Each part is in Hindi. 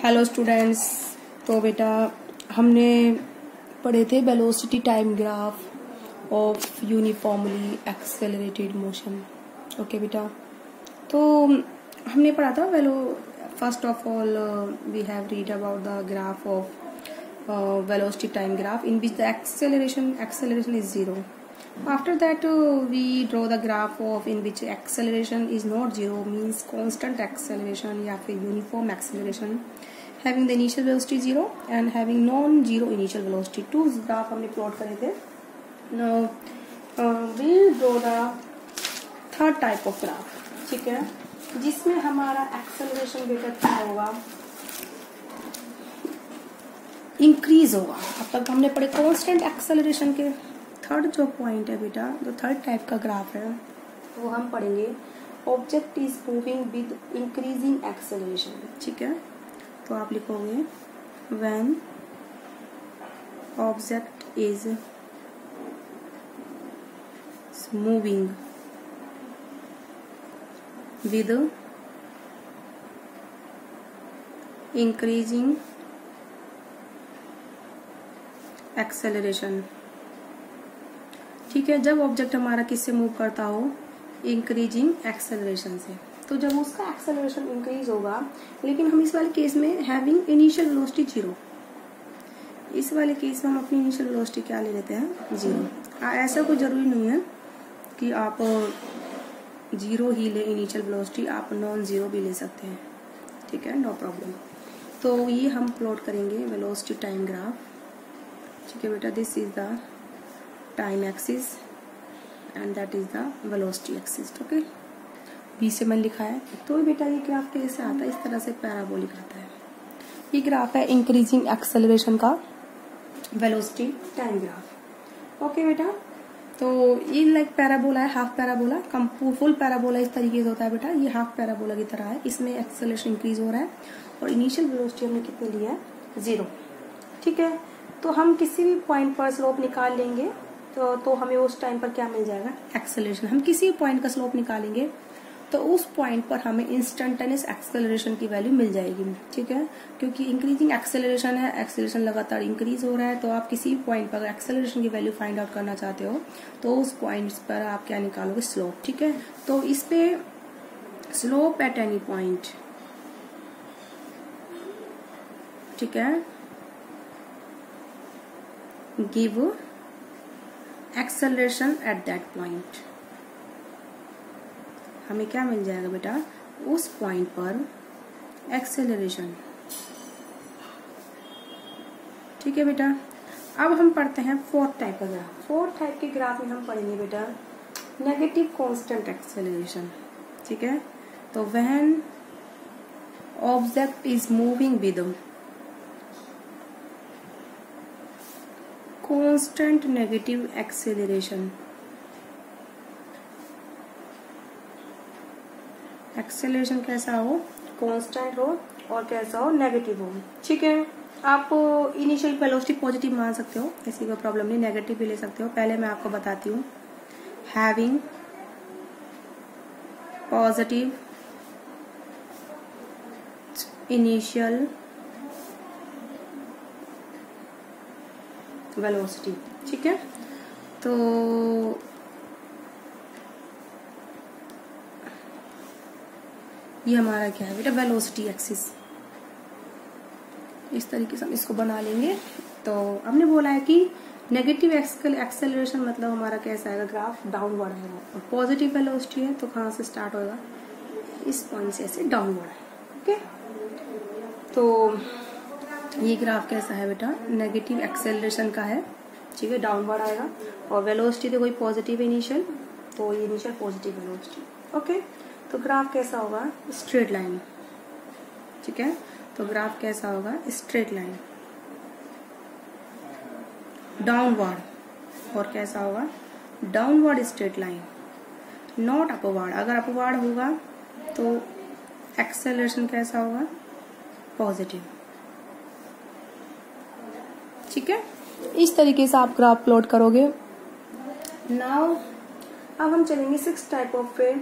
Hello students. तो बेटा हमने पढ़े थे velocity time graph of uniformly accelerated motion. Okay बेटा, तो हमने पढ़ा था first of all we have read about the graph of velocity time graph in which the acceleration is zero. After that we draw the graph of in which acceleration is not zero, means constant acceleration या फिर uniform acceleration having the initial velocity zero and having non-zero initial velocity. Two graph हमने प्लॉट करे थे. Now we draw the third type of graph. ठीक है, जिसमें हमारा acceleration बेटा क्या होगा, इंक्रीज होगा. अब तक हमने पढ़े कांस्टेंट एक्सेलरेशन के. थर्ड जो पॉइंट है बेटा, जो थर्ड टाइप का ग्राफ है वो हम पढ़ेंगे object is moving with increasing acceleration. ठीक है, तो आप लिखोगे when object is moving with increasing acceleration. ठीक है, जब ऑब्जेक्ट हमारा किससे मूव करता हो, इंक्रीजिंग एक्सेलरेशन से, तो जब उसका एक्सेलरेशन इंक्रीज होगा, लेकिन हम इस वाले केस में हैविंग इनिशियल वेलोसिटी जीरो, इस वाले केस में हम अपनी इनिशियल वेलोसिटी क्या ले लेते हैं, जीरो. ऐसा कोई जरूरी नहीं है कि आप जीरो ही ले इनिशियल वेलोसिटी, आप नॉन जीरो भी ले सकते हैं. ठीक है, नो प्रॉब्लम. तो ये हम प्लॉट करेंगे वेलोसिटी टाइम ग्राफ. ठीक है बेटा, this is the time axis and that is the velocity axis. Okay, B से मैंने लिखा है. तो बेटा ये ग्राफ कैसे आता है, इस तरह से पैराबोलिक आता है. ये ग्राफ है इंक्रीजिंग एक्सेलरेशन का वेलोसिटी टाइम ग्राफ. ओके बेटा, तो ये लाइक पैराबोला है, हाफ पैराबोला. फुल पैराबोला इस तरीके से होता है बेटा, ये हाफ पैराबोला की तरह है. इसमें एक्सेलरेशन इंक्रीज हो रहा है और इनिशियल वेलोसिटी हमने कितनी ली है, जीरो. ठीक है, तो हम किसी भी पॉइंट पर स्लोप निकाल लेंगे तो हमें उस टाइम पर क्या मिल जाएगा, एक्सेलरेशन. हम किसी भी पॉइंट का स्लोप निकालेंगे तो उस पॉइंट पर हमें इंस्टेंटेनियस एक्सेलरेशन की वैल्यू मिल जाएगी. ठीक है, क्योंकि इंक्रीजिंग एक्सेलरेशन है, एक्सेलरेशन लगातार इंक्रीज हो रहा है, तो आप किसी भी पॉइंट पर एक्सेलरेशन की वैल्यू फाइंड आउट करना चाहते हो तो उस पॉइंट पर आप क्या निकालोगे, स्लोप. ठीक है, तो इस पे स्लोप एट एनी पॉइंट, ठीक है, give acceleration at that point. हमें क्या मिल जाएगा बेटा, उस पॉइंट पर एक्सेलरेशन. ठीक है बेटा, अब हम पढ़ते हैं फोर्थ टाइप का ग्राफ. फोर्थ टाइप के ग्राफ में हम पढ़ेंगे बेटा नेगेटिव कांस्टेंट एक्सेलरेशन. ठीक है, तो when object is moving with constant negative acceleration. Acceleration कैसा हो, कांस्टेंट हो और कैसा हो, नेगेटिव हो. ठीक है, आप इनिशियल वेलोसिटी पॉजिटिव मान सकते हो, ऐसी कोई प्रॉब्लम नहीं, नेगेटिव भी ले सकते हो. पहले मैं आपको बताती हूँ. Having positive initial velocity. ठीक है, तो ये हमारा क्या है बेटा, वेलोसिटी एक्सिस. इस तरीके से हम इसको बना लेंगे. तो हमने बोला है कि नेगेटिव एक्सेलरेशन मतलब हमारा कैसा आएगा, ग्राफ डाउनवर्ड है, और पॉजिटिव वेलोसिटी है तो कहाँ से स्टार्ट होगा, इस पॉइंट से ऐसे डाउनवर्ड है. ओके, तो ये ग्राफ कैसा है बेटा, नेगेटिव एक्सेलरेशन का है. ठीक है, डाउनवर्ड आएगा, और वेलोसिटी तो कोई पॉजिटिव इनिशियल, तो ये इनिशियल पॉजिटिव वेलोसिटी. ओके, तो ग्राफ कैसा होगा, स्ट्रेट लाइन. ठीक है, तो ग्राफ कैसा होगा, स्ट्रेट लाइन डाउनवर्ड, और कैसा होगा, downward straight line, not upward. अगर अपवर्ड होगा तो एक्सेलरेशन कैसा होगा, पॉजिटिव. ठीक है, इस तरीके से आप ग्राफ प्लॉट करोगे. नाउ अब हम चलेंगे सिक्स टाइप ऑफ पे,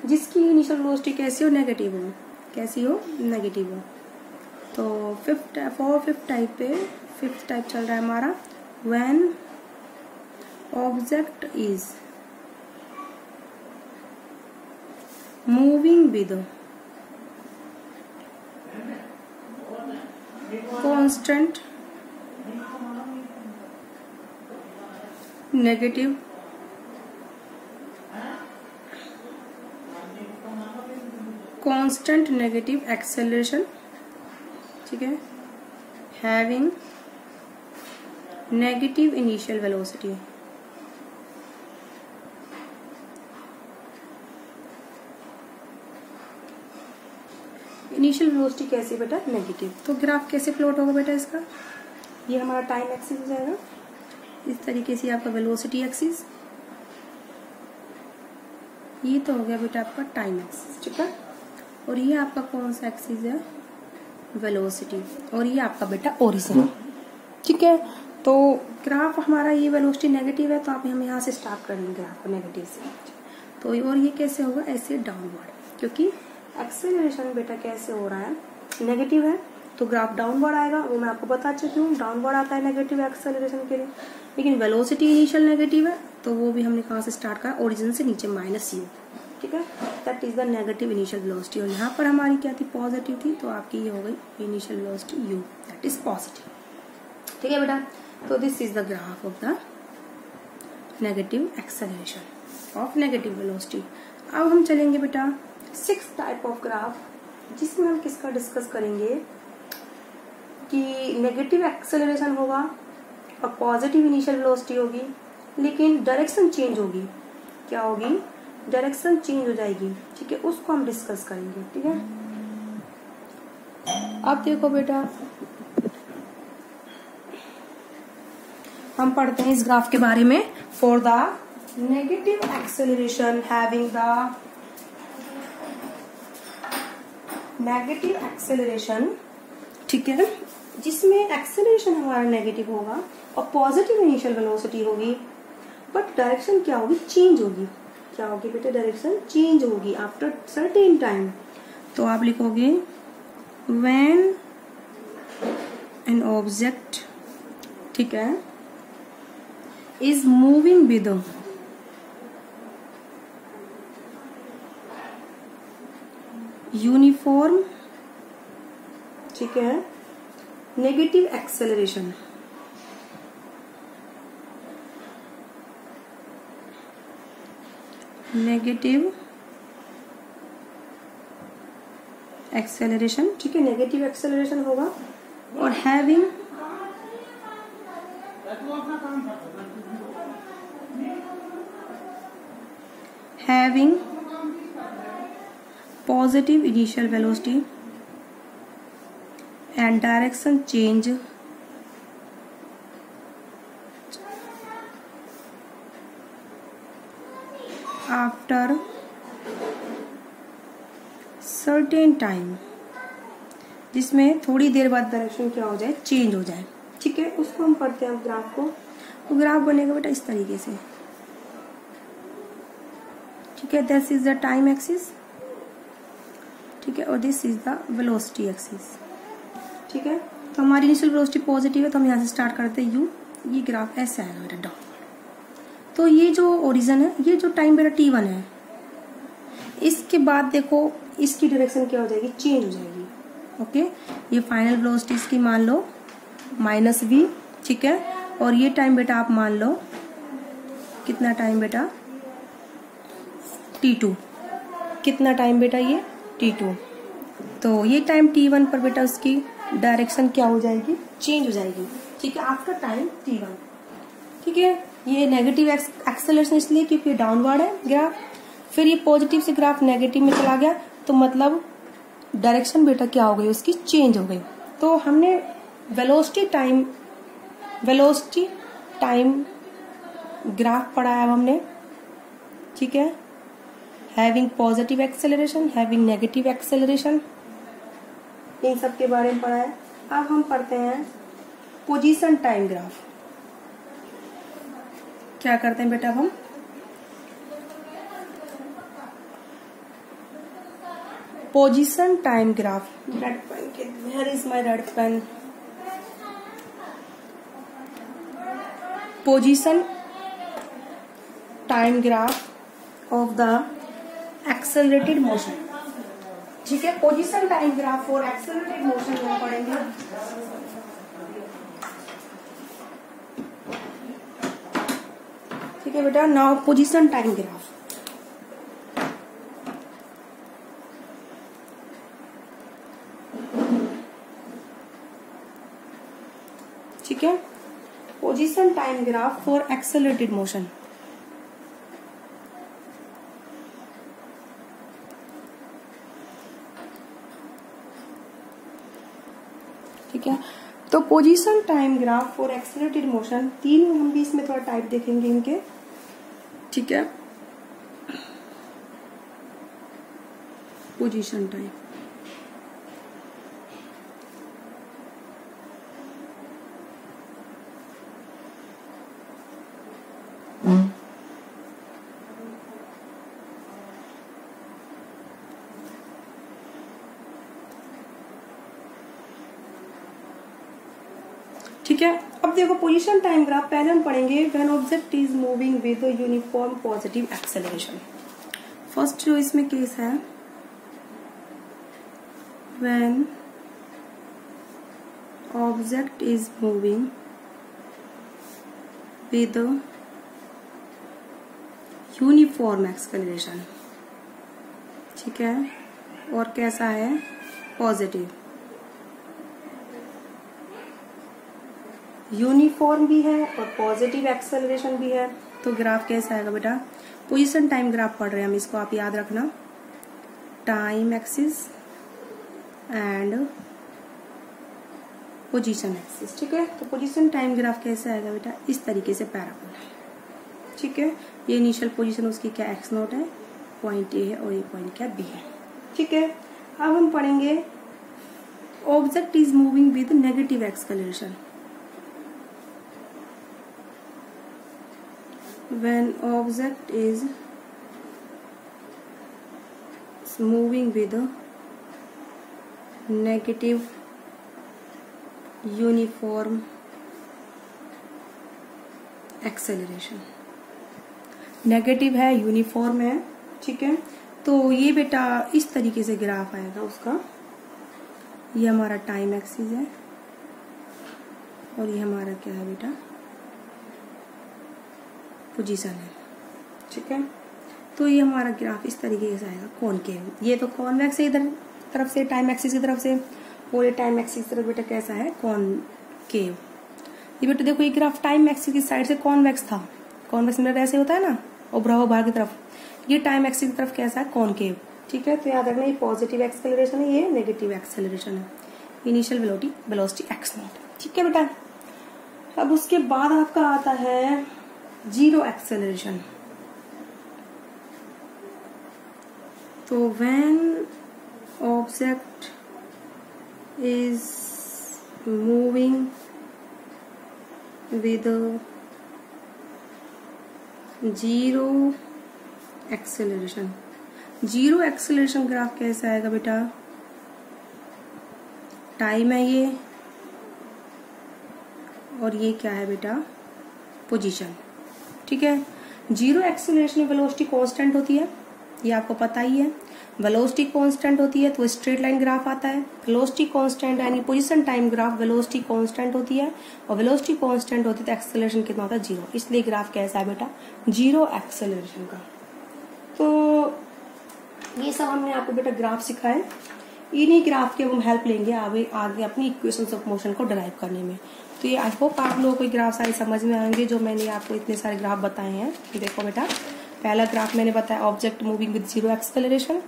जिसकी इनिशियल वेलोसिटी कैसी हो, नेगेटिव हो. कैसी हो, नेगेटिव हो. तो फिफ्थ टाइप पे फिफ्थ टाइप चल रहा है हमारा, when object is moving with constant negative acceleration, ठीक है, having negative initial velocity. Initial velocity कैसे बेटा, नेगेटिव। तो ग्राफ कैसे प्लॉट होगा बेटा इसका, ये हमारा टाइम एक्सिस हो जाएगा, इस तरीके से आपका वेलोसिटी एक्सिस, ये तो हो गया बेटा आपका टाइम एक्सिस, ठीक है। और ये आपका कौन सा एक्सिस है, वेलोसिटी, और ये आपका बेटा ओरिजिन, ठीक है। तो ग्राफ हमारा ये वेलोसिटी नेगेटिव है, तो आप हम यहाँ से स्टार्ट करेंगे ग्राफ को नेगेटिव से। तो और ये कैसे होगा, ऐसे डाउनवर्ड, क्योंकि एक्सेलरेशन बेटा कैसे हो रहा है, नेगेटिव है, तो ग्राफ डाउनवर्ड आएगा। वो मैं आपको बता चुकी हूँ, डाउनवर्ड आता है नेगेटिव एक्सेलरेशन के लिए। लेकिन वेलोसिटी इनिशियल नेगेटिव है, तो वो भी हमने कहाँ से स्टार्ट करा, ओरिजिन से नीचे माइनस यू, ठीक है। That is the negative initial velocity. और यहाँ पर हमारी क्या थी, पॉजिटिव थी, तो आपकी ये हो गई initial velocity you, that is positive, ठीक है बेटा। तो this is the graph of the negative acceleration of negative velocity. अब हम चलेंगे बेटा सिक्स टाइप ऑफ ग्राफ, जिसमें हम किसका डिस्कस करेंगे कि नेगेटिव एक्सेलरेशन होगा और पॉजिटिव इनिशियल वेलोसिटी होगी, लेकिन डायरेक्शन चेंज होगी। क्या होगी, डायरेक्शन चेंज हो जाएगी, ठीक है, उसको हम डिस्कस करेंगे, ठीक है। अब देखो बेटा, हम पढ़ते हैं इस ग्राफ के बारे में। For the negative acceleration having the negative acceleration, ठीक है, जिसमें एक्सेलरेशन हमारा नेगेटिव होगा और पॉजिटिव इनिशियल वेलोसिटी होगी, बट डायरेक्शन क्या होगी, चेंज होगी। क्या होगी बेटे, डायरेक्शन चेंज होगी आफ्टर सर्टेन टाइम। तो आप लिखोगे व्हेन एन ऑब्जेक्ट, ठीक है, इज मूविंग विद यूनिफॉर्म, ठीक है, नेगेटिव एक्सेलरेशन, नेगेटिव एक्सेलरेशन, ठीक है, नेगेटिव एक्सेलरेशन होगा और having positive initial velocity and direction change after certain time, जिसमें थोड़ी देर बाद डायरेक्शन क्या हो जाए, चेंज हो जाए, ठीक है। उसको हम पढ़ते हैं ग्राफ को। तो ग्राफ बनेगा बेटा इस तरीके से, ठीक है, this is the time axis, ठीक है, और this is the velocity axis, ठीक है। तो हमारी इनिशियल वेलोसिटी पॉजिटिव है, तो हम यहाँ से स्टार्ट करते हैं यू, ये ग्राफ ऐसे आएगा बेटा डाउनवर्ड। तो ये जो ओरिजिन है, ये जो टाइम बेटा t1 है, इसके बाद देखो इसकी डायरेक्शन क्या हो जाएगी, चेंज हो जाएगी, ओके। ये फाइनल वेलोसिटी इसकी मान लो -v, ठीक है, और ये टाइम बेटा आप मान लो कितना टाइम बेटा, t2, कितना टाइम बेटा, ये t2। तो ये टाइम t1 पर बेटा उसकी डायरेक्शन क्या हो जाएगी, चेंज हो जाएगी, ठीक है, आफ्टर टाइम t1, ठीक है। ये नेगेटिव एक्सेलरेशन इसलिए क्योंकि डाउनवर्ड है ग्राफ, फिर ये पॉजिटिव से ग्राफ नेगेटिव में चला गया, तो मतलब डायरेक्शन बेटा क्या हो गई, उसकी चेंज हो गई। तो हमने वेलोसिटी टाइम ग्राफ पढ़ाया अब हमने, ठीक है, having positive acceleration, having negative acceleration, इन सब के बारे में पढ़ा है। अब हम पढ़ते हैं पोजीशन टाइम ग्राफ। क्या करते हैं बेटा, हम position time graph, red point, Okay, where is my red pen? Position time graph of the accelerated motion. ठीक है, position time graph for accelerated motion हम पढ़ेंगे। ठीक है बेटा, नाउ पोजीशन टाइम ग्राफ। ठीक है, position time graph for accelerated motion. ठीक है, तो position time graph for accelerated motion, तीन हम भी इसमें थोड़ा टाइप देखेंगे इनके। ठीक है, पोजीशन टाइम, ठीक है। अब देखो पोजीशन टाइम ग्राफ पहले हम पढ़ेंगे when object is moving with uniform positive acceleration. First जो इसमें केस है, when object is moving with uniform acceleration. ठीक है, और कैसा है, पॉजिटिव। यूनिफॉर्म भी है और पॉजिटिव एक्सेलरेशन भी है, तो ग्राफ कैसा आएगा बेटा, पोजीशन टाइम ग्राफ पढ़ रहे हैं हम, इसको आप याद रखना, time axis and position axis. ठीक है, तो पोजीशन टाइम ग्राफ कैसे आएगा बेटा, इस तरीके से पैराबोला। ठीक है, ये इनिशियल पोजीशन उसकी क्या एक्स नोट है, पॉइंट ए है, और ये पॉइंट क्या बी है। ठीक है, अब हम पढ़ेंगे object is moving with negative acceleration. When object is moving with a negative uniform acceleration, negative है, यूनिफॉर्म है। ठीक है, तो ये बेटा इस तरीके से ग्राफ आएगा उसका। ये हमारा टाइम एक्सिस है और ये हमारा क्या है बेटा, पोजीशन है। ठीक है, तो ये हमारा ग्राफ इस तरीके से आएगा, कॉनकेव। ये तो कॉन्वेक्स है इधर तरफ से, टाइम एक्सिस की तरफ से, और ये टाइम एक्सिस की तरफ बेटा कैसा है, कॉनकेव। ये बेटा देखो, ये ग्राफ टाइम एक्सिस की साइड से कॉन्वेक्स था, कॉन्वेक्स मिरर ऐसे होता है ना, उभरा हुआ बाहर की तरफ। ये टाइम एक्सिस की तरफ कैसा है, कॉनकेव। ठीक है, तो याद रखना, ये पॉजिटिव एक्सेलरेशन है, ये नेगेटिव एक्सेलरेशन है, इनिशियल वेलोसिटी एक्स नॉट। ठीक है बेटा, अब उसके बाद आपका आता है जीरो एक्सेलरेशन। तो when object is moving with zero acceleration. Zero acceleration graph कैसा आएगा बेटा, टाइम है ये, और ये क्या है बेटा, पोजीशन। ठीक है, जीरो एक्सेलरेशन में वेलोसिटी कांस्टेंट होती है, ये आपको पता ही है। वेलोसिटी कांस्टेंट होती है तो स्ट्रेट लाइन ग्राफ आता है। वेलोसिटी कांस्टेंट यानी position time graph, velocity constant होती है, और वेलोसिटी कांस्टेंट होती है तो एक्सेलरेशन कितना होता है, जीरो। इसलिए ग्राफ कैसा है बेटा, जीरो एक्सेलरेशन का। तो ये सब हमने आपको बेटा ग्राफ सिखाए। इन्हीं ग्राफ की हम हेल्प लेंगे आगे अपनी इक्वेशंस ऑफ मोशन को डिराइव करने में। तो ये आई होप आप लोगों को ग्राफ सारे समझ में आएंगे, जो मैंने आपको इतने सारे ग्राफ बताए हैं। देखो बेटा, पहला ग्राफ मैंने बताया object moving with zero acceleration,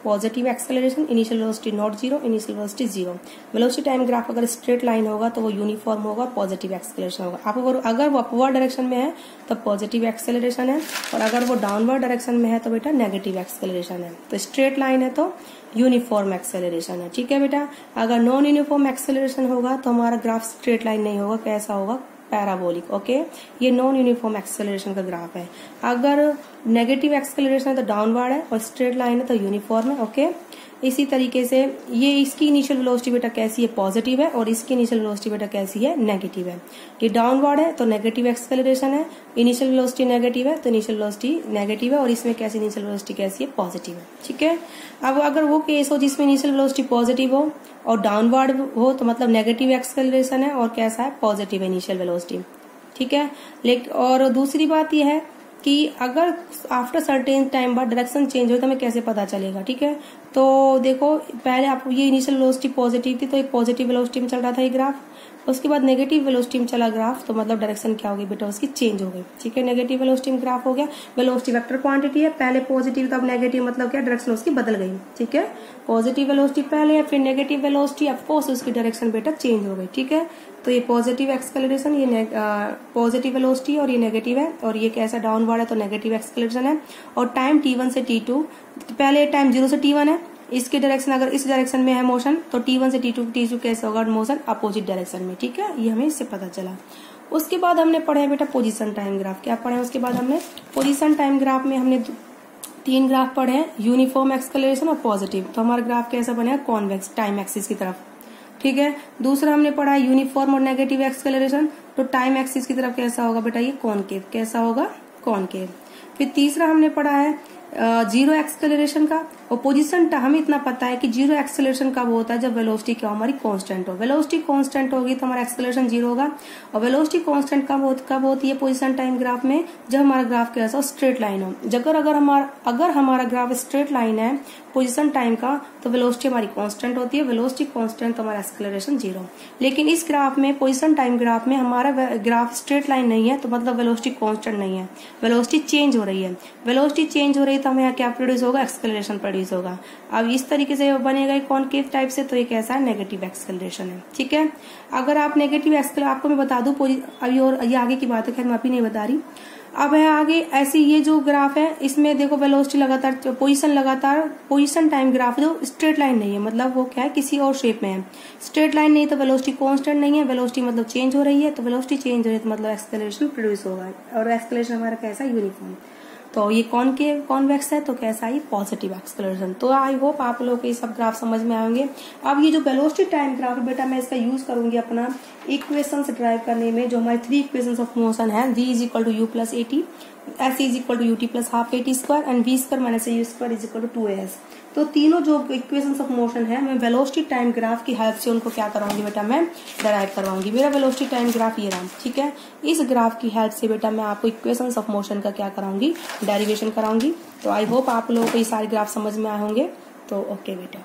positive acceleration, initial velocity not zero, initial velocity zero. Velocity time graph अगर स्ट्रेट लाइन होगा तो वो यूनिफॉर्म होगा, पॉजिटिव एक्सेलरेशन होगा। अगर वो अपवर्ड डायरेक्शन में है तो पॉजिटिव एक्सेलरेशन है, और अगर वो डाउनवर्ड डायरेक्शन में है तो बेटा नेगेटिव एक्सेलरेशन है। तो स्ट्रेट लाइन है तो यूनिफॉर्म एक्सेलरेशन है। ठीक है बेटा, अगर नॉन यूनिफॉर्म एक्सेलरेशन होगा तो हमारा ग्राफ स्ट्रेट लाइन नहीं होगा, कैसा होगा, पैराबोलिक। ओके, ये नॉन यूनिफॉर्म एक्सेलरेशन का ग्राफ है। अगर नेगेटिव एक्सेलरेशन है तो डाउनवर्ड है, और स्ट्रेट लाइन है तो यूनिफॉर्म है। ओके, इसी तरीके से ये इसकी इनिशियल वेलोसिटी बेटा कैसी है, पॉजिटिव है, और इसकी इनिशियल वेलोसिटी बेटा कैसी है, नेगेटिव है। ये डाउनवर्ड है तो नेगेटिव एक्सेलरेशन है, इनिशियल वेलोसिटी नेगेटिव है तो इनिशियल वेलोसिटी नेगेटिव है, और इसमें कैसी इनिशियल वेलोसिटी कैसी है, पॉजिटिव है। ठीक है, अब अगर वो केस हो जिसमें इनिशियल वेलोसिटी पॉजिटिव हो और डाउनवर्ड हो तो मतलब नेगेटिव एक्सेलरेशन है और कैसा है, पॉजिटिव इनिशियल वेलोसिटी। ठीक है, लेकिन और दूसरी बात यह है कि अगर आफ्टर सर्टेन टाइम बाद डायरेक्शन चेंज हो तो हमें कैसे पता चलेगा। ठीक है, तो देखो पहले आप ये इनिशियल वेलोसिटी पॉजिटिव थी तो एक पॉजिटिव वेलोसिटी में चल रहा था ये ग्राफ, उसके बाद नेगेटिव वेलोसिटी में चला ग्राफ, तो मतलब डायरेक्शन क्या होगी बेटा, उसकी चेंज हो गई। ठीक है, नेगेटिव वेलोसिटी में ग्राफ हो गया, वेलोसिटी वेक्टर क्वांटिटी है, पहले पॉजिटिव तब नेगेटिव, मतलब क्या डायरेक्शन उसकी बदल गई। ठीक है, पॉजिटिव वेलोसिटी पहले है फिर नेगेटिव वेलोसिटी, ऑफकोर्स उसकी डायरेक्शन बेटा चेंज हो गई। ठीक है, तो ये पॉजिटिव एक्सेलरेशन, ये पॉजिटिव वेलोसिटी और ये नेगेटिव है, और ये कैसा डाउनवर्ड है तो नेगेटिव एक्सेलरेशन है। और टाइम t1 से t2, पहले टाइम 0 से t1 है, इसके डायरेक्शन अगर इस डायरेक्शन में है मोशन तो t1 से t2 कैसे होगा, मोशन अपोजिट डायरेक्शन में। ठीक है, ये हमें इससे पता चला। उसके बाद हमने पढ़े बेटा पोजीशन टाइम ग्राफ। क्या पढ़े उसके बाद हमने पोजीशन टाइम ग्राफ में हमने 3 ग्राफ पढ़े हैं, यूनिफॉर्म एक्सेलरेशन और पॉजिटिव। तो हमारा ग्राफ कैसा बनेगा, कॉन्वेक्स टाइम एक्सिस की तरफ। ठीक है, दूसरा हमने पढ़ा है यूनिफॉर्म और नेगेटिव एक्सेलरेशन, तो टाइम एक्सिस की तरफ कैसा होगा बेटा, ये कॉनकेव, कैसा होगा, कॉनकेव। फिर तीसरा हमने पढ़ा है जीरो एक्सेलरेशन का, और पोजीशन हमें इतना पता है कि जीरो एक्सेलरेशन कब होता है, जब वेलोसिटी क्या हमारी कांस्टेंट हो। वेलोसिटी कांस्टेंट होगी तो हमारा एक्सेलरेशन जीरो होगा, और वेलोसिटी कांस्टेंट कब होती है पोजीशन टाइम ग्राफ में, जब हमारा ग्राफ कैसा हो, स्ट्रेट लाइन हो। अगर हमारा ग्राफ स्ट्रेट लाइन है पोजीशन टाइम का तो वेलोसिटी हमारी कांस्टेंट होती है, वेलोसिटी कांस्टेंट तो हमारा एक्सेलरेशन जीरो। लेकिन इस ग्राफ में, पोजीशन टाइम ग्राफ में हमारा ग्राफ स्ट्रेट लाइन नहीं है, तो मतलब वेलोसिटी कांस्टेंट नहीं है, वेलोसिटी चेंज हो रही है। वेलोसिटी चेंज हो रही है तो हमें यहाँ क्या प्रोड्यूस होगा, एक्सेलरेशन प्रोड्यूस होगा। अब इस तरीके से बनेगा कॉनकेव टाइप से, तो ये कैसा है, नेगेटिव एक्सेलरेशन है। ठीक है, अगर आप नेगेटिव आपको मैं बता दूं, अभी और ये आगे की बात है, खैर मैं अभी नहीं बता रही। अब है आगे ऐसे, ये जो ग्राफ है इसमें देखो वेलोसिटी लगातार, पोजीशन टाइम ग्राफ जो स्ट्रेट लाइन नहीं है, मतलब वो क्या है, किसी और शेप में है। स्ट्रेट लाइन नहीं तो वेलोसिटी कांस्टेंट नहीं है, वेलोसिटी मतलब चेंज हो रही है, तो वेलोसिटी चेंज हो रही है तो मतलब एक्सेलरेशन प्रोड्यूस होगा, और एक्सेलरेशन हमारा कैसा, यूनिफॉर्म। तो ये कॉन्वेक्स है तो कैसा है, पॉजिटिव एक्सेलरेशन। तो आई होप आप लोगों को ये सब ग्राफ समझ में आएंगे। अब ये जो वेलोसिटी टाइम ग्राफ है बेटा, मैं इसका यूज करूंगी अपना इक्वेशन से ड्राइव करने में, जो हमारे 3 इक्वेशंस ऑफ मोशन है, v is equal to u plus a t, s is equal to u t plus half a t square, and v square minus u square is equal to 2as। तो तीनों जो इक्वेशंस ऑफ मोशन है, मैं वेलोसिटी टाइम ग्राफ की हेल्प से उनको क्या करवाऊंगी बेटा, मैं डराइव करवाऊंगी। मेरा वेलोसिटी टाइम ग्राफ ये रहा। ठीक है, इस ग्राफ की हेल्प से बेटा मैं आपको इक्वेशंस ऑफ मोशन का क्या कराऊंगी, डेरिवेशन कराऊंगी। तो आई होप आप लोगों को ये सारे ग्राफ समझ में आए होंगे। तो ओके बेटा।